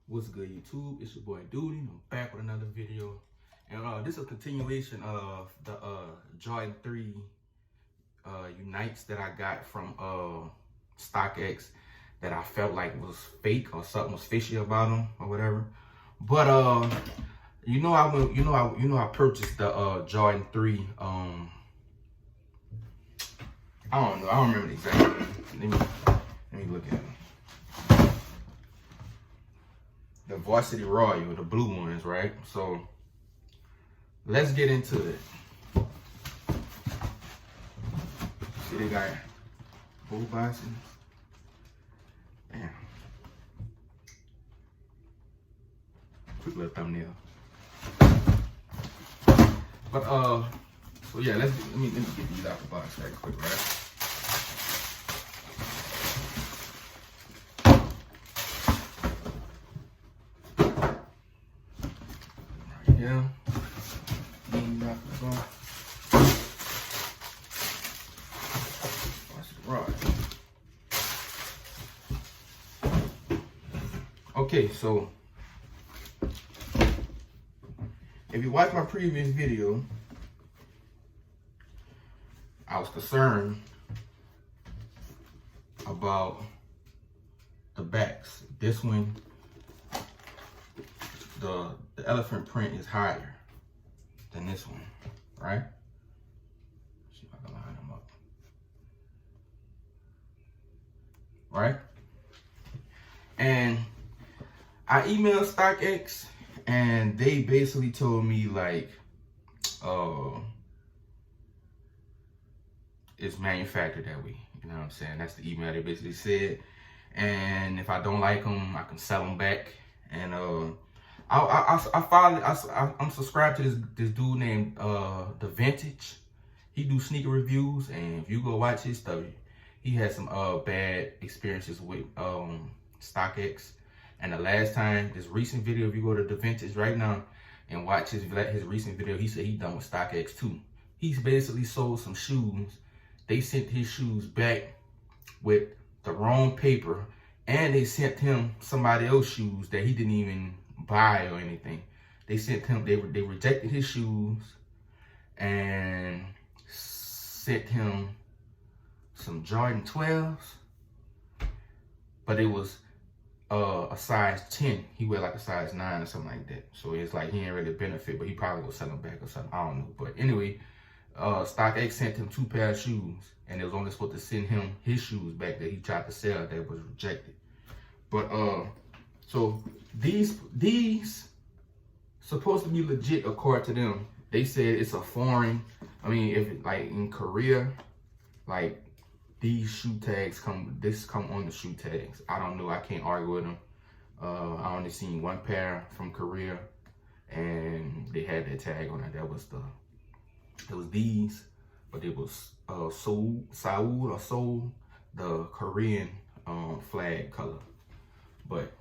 What's good, YouTube? It's your boy Duty. I'm back with another video, and this is a continuation of the Jordan 3 Unites that I got from StockX that I felt like was fake or something was fishy about them or whatever. But I purchased the Jordan 3. I don't know. I don't remember the exact name. Let me look at it. The Varsity Royal, the blue ones, right? So let's get into it. See, they got bull boxes. Damn. Quick little thumbnail. But so yeah, let me get these out the box right quick, right? Yeah. Okay, so if you watch my previous video, I was concerned about the backs. This one, the elephant print is higher than this one, right? See if I can line them up. Right? And I emailed StockX and they basically told me like it's manufactured that way. You know what I'm saying? That's the email they basically said. And if I don't like them, I can sell them back. And I'm subscribed to this dude named The Vintage. He do sneaker reviews, and if you go watch his stuff, he had some bad experiences with StockX. And the last time, this recent video, if you go to The Vintage right now and watch his recent video, he said he done with StockX too. He's basically sold some shoes. They sent his shoes back with the wrong paper, and they sent him somebody else's shoes that he didn't even buy or anything. They sent him, they rejected his shoes and sent him some Jordan 12s, but it was a size 10. He wear like a size 9 or something like that. So it's like he ain't really benefit, but he probably will sell them back or something. I don't know. But anyway, StockX sent him 2 pairs of shoes, and it was only supposed to send him his shoes back that he tried to sell that was rejected. But so these supposed to be legit according to them. They said it's a foreign. I mean, if like in Korea, like these shoe tags come on the shoe tags. I don't know. I can't argue with them. I only seen 1 pair from Korea, and they had that tag on it. That was these, but it was Seoul, the Korean flag color. But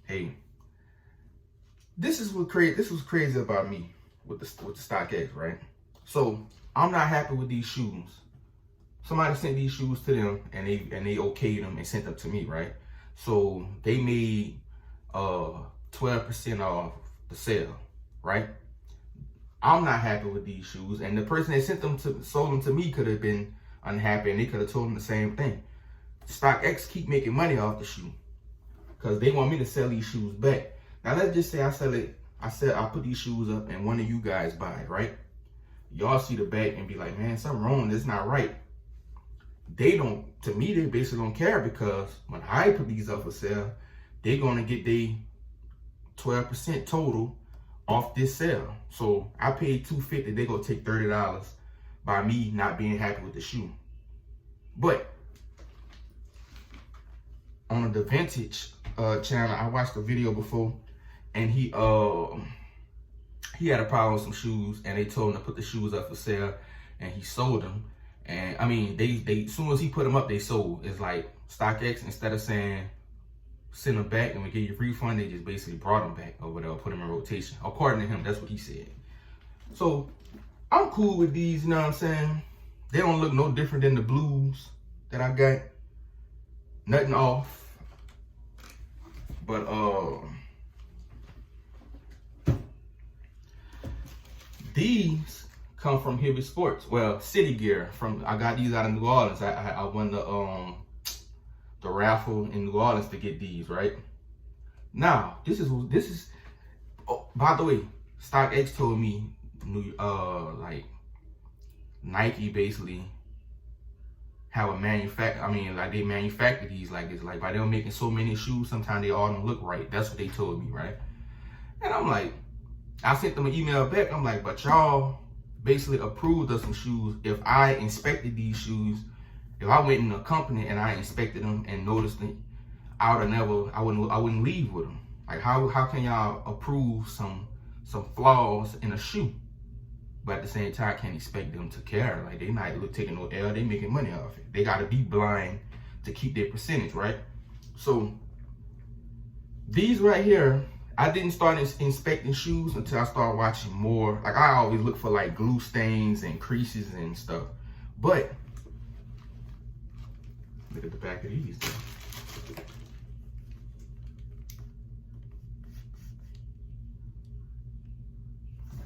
hey, this was crazy about me with the StockX, right? So I'm not happy with these shoes. Somebody sent these shoes to them, and they okayed them and sent them to me, right? So they made 12% off the sale, right? I'm not happy with these shoes, and the person that sold them to me could have been unhappy, and they could have told them the same thing. StockX keep making money off the shoe because they want me to sell these shoes back. Now let's just say I put these shoes up and one of you guys buy it, right? Y'all see the back and be like, man, something wrong. This is not right. They basically don't care, because when I put these up for sale, they're gonna get their 12% total off this sale. So I paid $250. They gonna take $30 by me not being happy with the shoe. But on the Vintage channel, I watched a video before, and he had a problem with some shoes, and they told him to put the shoes up for sale, and he sold them. And I mean, they as soon as he put them up, they sold. It's like StockX, instead of saying send them back and we give you a refund, they just basically brought them back or whatever, put them in rotation. According to him, that's what he said. So I'm cool with these, you know what I'm saying? They don't look no different than the blues that I got. Nothing off. But these come from Hibbett Sports. Well, City Gear. I got these out of New Orleans. I won the raffle in New Orleans to get these, right? Now, this is oh, by the way, StockX told me like Nike basically have a they manufacture these like this. Like by them making so many shoes, sometimes they all don't look right. That's what they told me, right? And I'm like, I sent them an email back. I'm like, but y'all basically approved of some shoes. If I inspected these shoes, if I went in a company and I inspected them and noticed it, I wouldn't leave with them. Like how can y'all approve some flaws in a shoe, but at the same time can't expect them to care? Like they not taking no L, they making money off it. They gotta be blind to keep their percentage, right? So these right here, I didn't start inspecting shoes until I started watching more. Like I always look for like glue stains and creases and stuff. But look at the back of these though.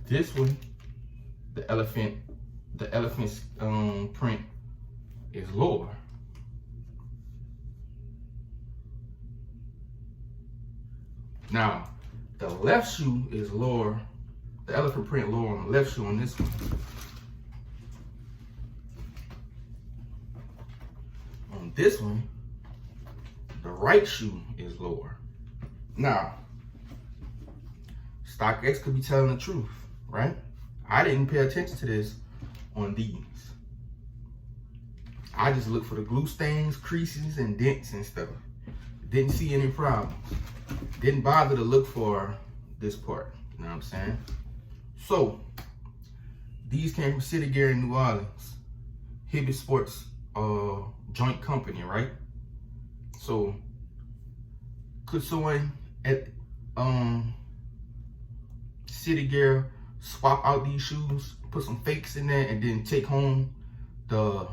This one, the elephant's print is lower. Now, the left shoe is lower. The elephant print lower on the left shoe on this one. On this one, the right shoe is lower. Now, StockX could be telling the truth, right? I didn't pay attention to this on these. I just looked for the glue stains, creases, and dents and stuff. Didn't see any problems. Didn't bother to look for this part, you know what I'm saying? So, these came from City Gear in New Orleans. Hibbett Sports joint company, right? So, could someone at City Gear swap out these shoes, put some fakes in there, and then take home the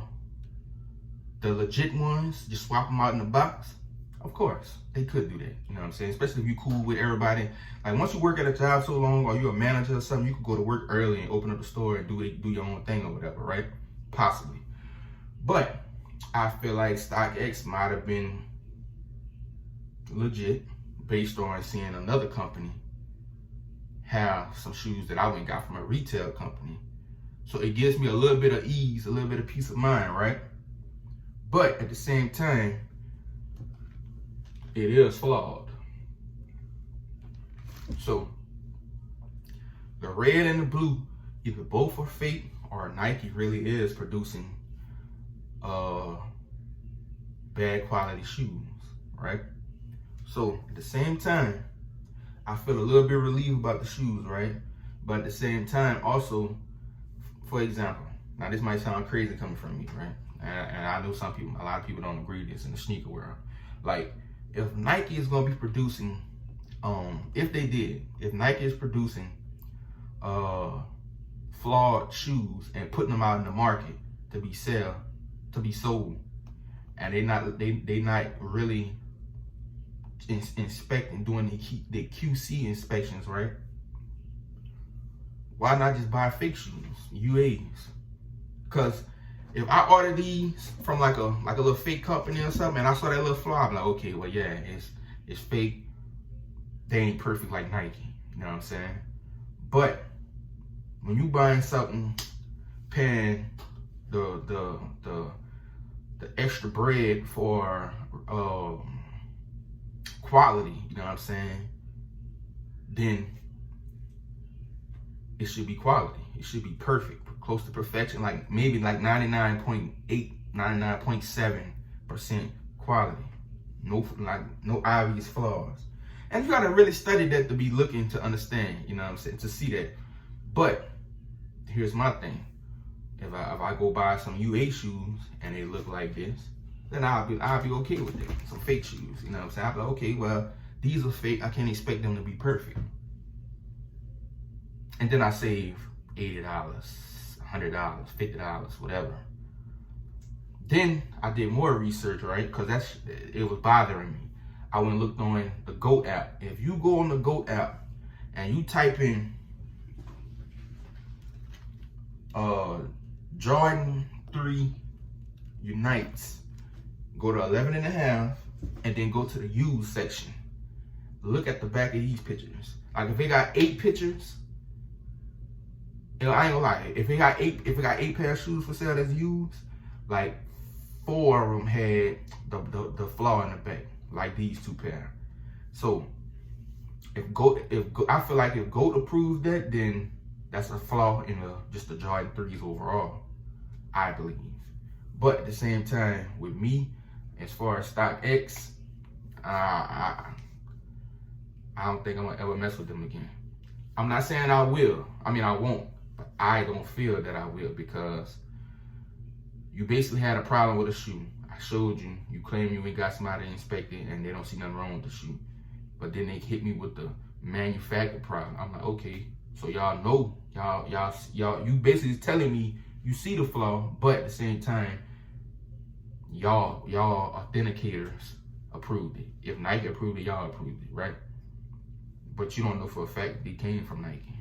legit ones, just swap them out in the box? Of course, they could do that, you know what I'm saying? Especially if you're cool with everybody. Like once you work at a job so long, or you're a manager or something, you could go to work early and open up the store and do your own thing or whatever, right? Possibly. But I feel like StockX might have been legit based on seeing another company have some shoes that I went and got from a retail company. So it gives me a little bit of ease, a little bit of peace of mind, right? But at the same time, it is flawed. So the red and the blue, either both are fake or Nike really is producing bad quality shoes, right? So at the same time, I feel a little bit relieved about the shoes, right? But at the same time, also, for example, now this might sound crazy coming from me, right? And I know a lot of people don't agree with this in the sneaker world. Like, if Nike is gonna be producing, if Nike is producing flawed shoes and putting them out in the market to be sold, and they not really inspecting, doing the QC inspections, right? Why not just buy fake shoes, UAs? Because if I order these from like a little fake company or something, and I saw that little flaw, I'm like, okay, well, yeah, it's fake. They ain't perfect like Nike. You know what I'm saying? But when you buying something, paying the extra bread for quality, you know what I'm saying? Then it should be quality. It should be perfect, close to perfection, like maybe like 99.8, 99.7% quality. No obvious flaws. And you gotta really study that to be looking to understand, you know what I'm saying, to see that. But here's my thing. If I go buy some UA shoes and they look like this, then I'll be okay with it. Some fake shoes, you know what I'm saying? I'll be like, okay, well, these are fake. I can't expect them to be perfect. And then I save $80, $100, $50, whatever. Then I did more research, right? Because it was bothering me. I went and looked on the GOAT app. If you go on the GOAT app and you type in Jordan 3 Unites, go to 11.5, and then go to the used section. Look at the back of these pictures. Like if it got 8 pictures, you know, I ain't gonna lie. If it got 8 pair of shoes for sale that's used, like 4 of them had the flaw in the back, like these 2 pair. So I feel like if GOAT approves that, then that's a flaw in just the Jordan 3s overall, I believe. But at the same time, with me, as far as StockX, I don't think I'm gonna ever mess with them again. I'm not saying I will. I mean, I won't. But I don't feel that I will, because you basically had a problem with a shoe. I showed you. You claim you ain't got somebody to inspect it and they don't see nothing wrong with the shoe. But then they hit me with the manufacturer problem. I'm like, okay, so y'all know, y'all, you basically telling me you see the flaw, but at the same time, y'all authenticators approved it. If Nike approved it, y'all approved it, right? But you don't know for a fact they came from Nike.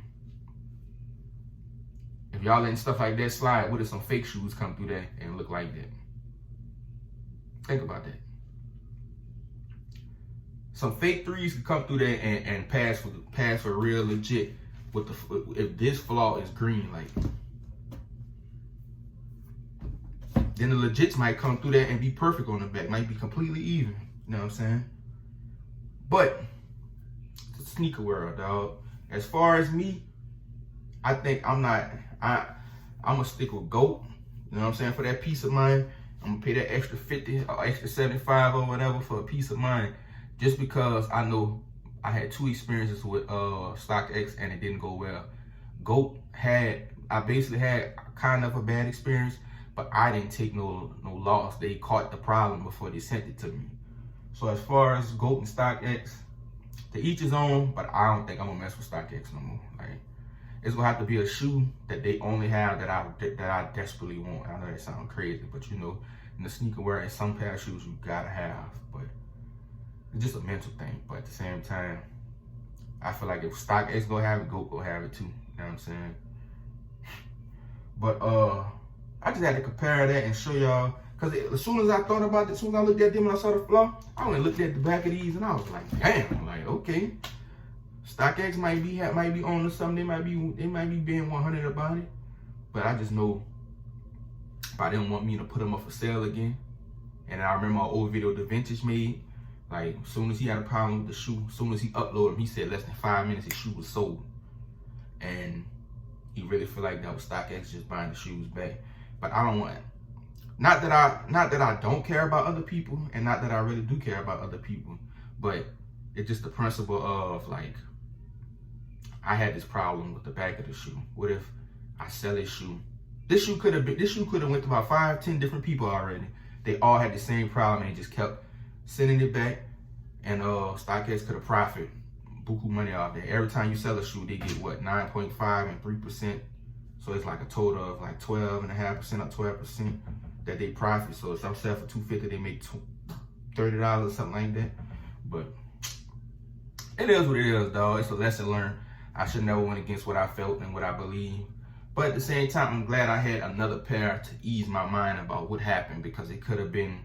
If y'all letting stuff like that slide, what if some fake shoes come through there and look like that? Think about that. Some fake 3s could come through there and pass for real legit if this flaw is green, like. Then the legits might come through there and be perfect on the back, might be completely even. You know what I'm saying? But it's a sneaker world, dog. As far as me, I think I'm gonna stick with GOAT. You know what I'm saying? For that peace of mind, I'm gonna pay that extra 50 or extra 75 or whatever for a peace of mind, just because I know I had 2 experiences with StockX and it didn't go well. GOAT I basically had kind of a bad experience, but I didn't take no loss. They caught the problem before they sent it to me. So as far as GOAT and StockX, to each his own, but I don't think I'm gonna mess with StockX no more. Like, it's gonna have to be a shoe that they only have that I desperately want. I know that sounds crazy, but you know, in the sneaker world, some pair of shoes you gotta have. But it's just a mental thing. But at the same time, I feel like if StockX gonna have it, GOAT gonna have it too. You know what I'm saying? But I just had to compare that and show y'all, because as soon as I thought about it, as soon as I looked at them and I saw the flaw, I went and looked at the back of these and I was like, damn, like, okay. StockX might be on to something. They might be being 100 about it, but I just know if I didn't want me to put them up for sale again. And I remember my old video the Vintage made. Like, as soon as he had a problem with the shoe, as soon as he uploaded, he said less than 5 minutes his shoe was sold. And he really feel like that was StockX just buying the shoes back. But I don't want it. Not that I don't care about other people, and not that I really do care about other people, but it's just the principle of, like, I had this problem with the back of the shoe. What if I sell this shoe? This shoe could have went to about 5-10 different people already. They all had the same problem and they just kept sending it back, and StockX could have profited buku money off that. Every time you sell a shoe, they get what, 9.5 and 3%. So it's like a total of like 12.5% or 12% that they profit. So if I'm selling for $250, they make $30, something like that. But it is what it is, dog. It's a lesson learned. I should never went against what I felt and what I believe. But at the same time, I'm glad I had another pair to ease my mind about what happened, because it could have been,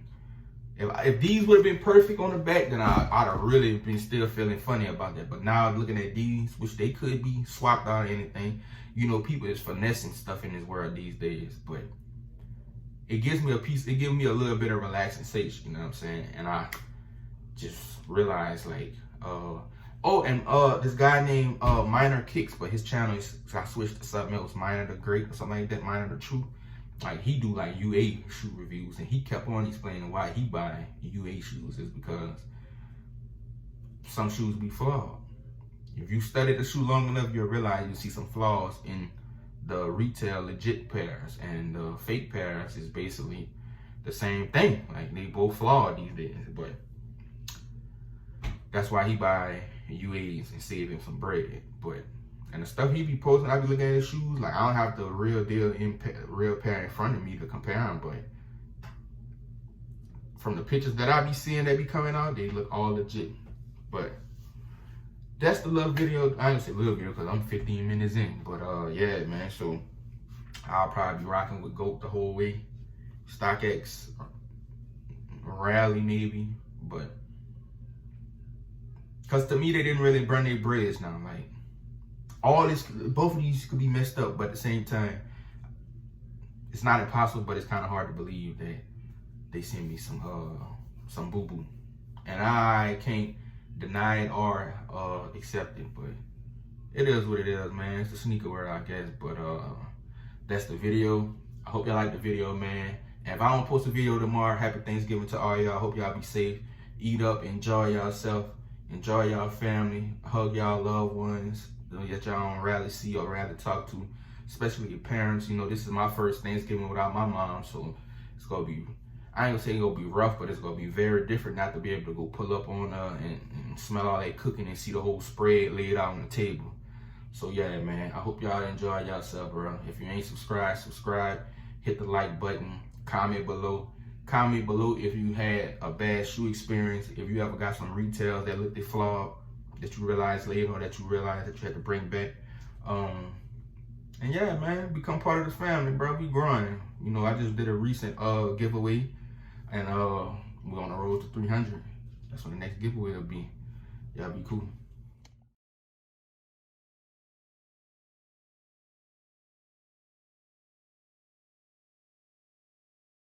if these would have been perfect on the back, then I'd have really been still feeling funny about that. But now looking at these, which they could be swapped out or anything, you know, people is finessing stuff in this world these days. But it gives me a piece, it gives me a little bit of relaxation, you know what I'm saying? And I just realized, like, this guy named Minor Kicks, but his channel is, I switched to something else, Minor the Great or something like that, Minor the Truth. Like, he do like UA shoe reviews, and he kept on explaining why he buy UA shoes is because some shoes be flawed. If you study the shoe long enough, you'll realize you see some flaws in the retail legit pairs, and the fake pairs is basically the same thing. Like, they both flawed these days, but that's why he buy UAs and save him some bread. But and the stuff he be posting, I be looking at his shoes, like, I don't have the real pair in front of me to compare them, but from the pictures that I be seeing that be coming out, they look all legit. But that's the little video. I didn't say little video because I'm 15 minutes in. But yeah, man. So I'll probably be rocking with GOAT the whole way. StockX, Rally maybe, but because to me they didn't really burn their bridges now. Like all this, both of these could be messed up, but at the same time, it's not impossible, but it's kind of hard to believe that they send me some boo boo, and I can't deny it or accept it. But it is what it is, man. It's the sneaker world, I guess. But that's the video. I hope y'all like the video, man. And if I don't post a video tomorrow, happy Thanksgiving to all y'all. I hope y'all be safe, eat up, enjoy yourself, enjoy y'all family, hug y'all loved ones that y'all don't rather see or rather talk to, especially your parents. You know, this is my first Thanksgiving without my mom, so it's gonna be, I ain't gonna say it's gonna be rough, but it's gonna be very different not to be able to go pull up on her and smell all that cooking and see the whole spread laid out on the table. So yeah, man, I hope y'all enjoy yourself, bro. If you ain't subscribed, subscribe, hit the like button, comment below. Comment below if you had a bad shoe experience, if you ever got some retails that looked flawed, that you realized later, or that you realized that you had to bring back. And yeah, man, become part of the family, bro. We growing. You know, I just did a recent giveaway, and we're on the road to 300. That's when the next giveaway will be. Y'all be cool.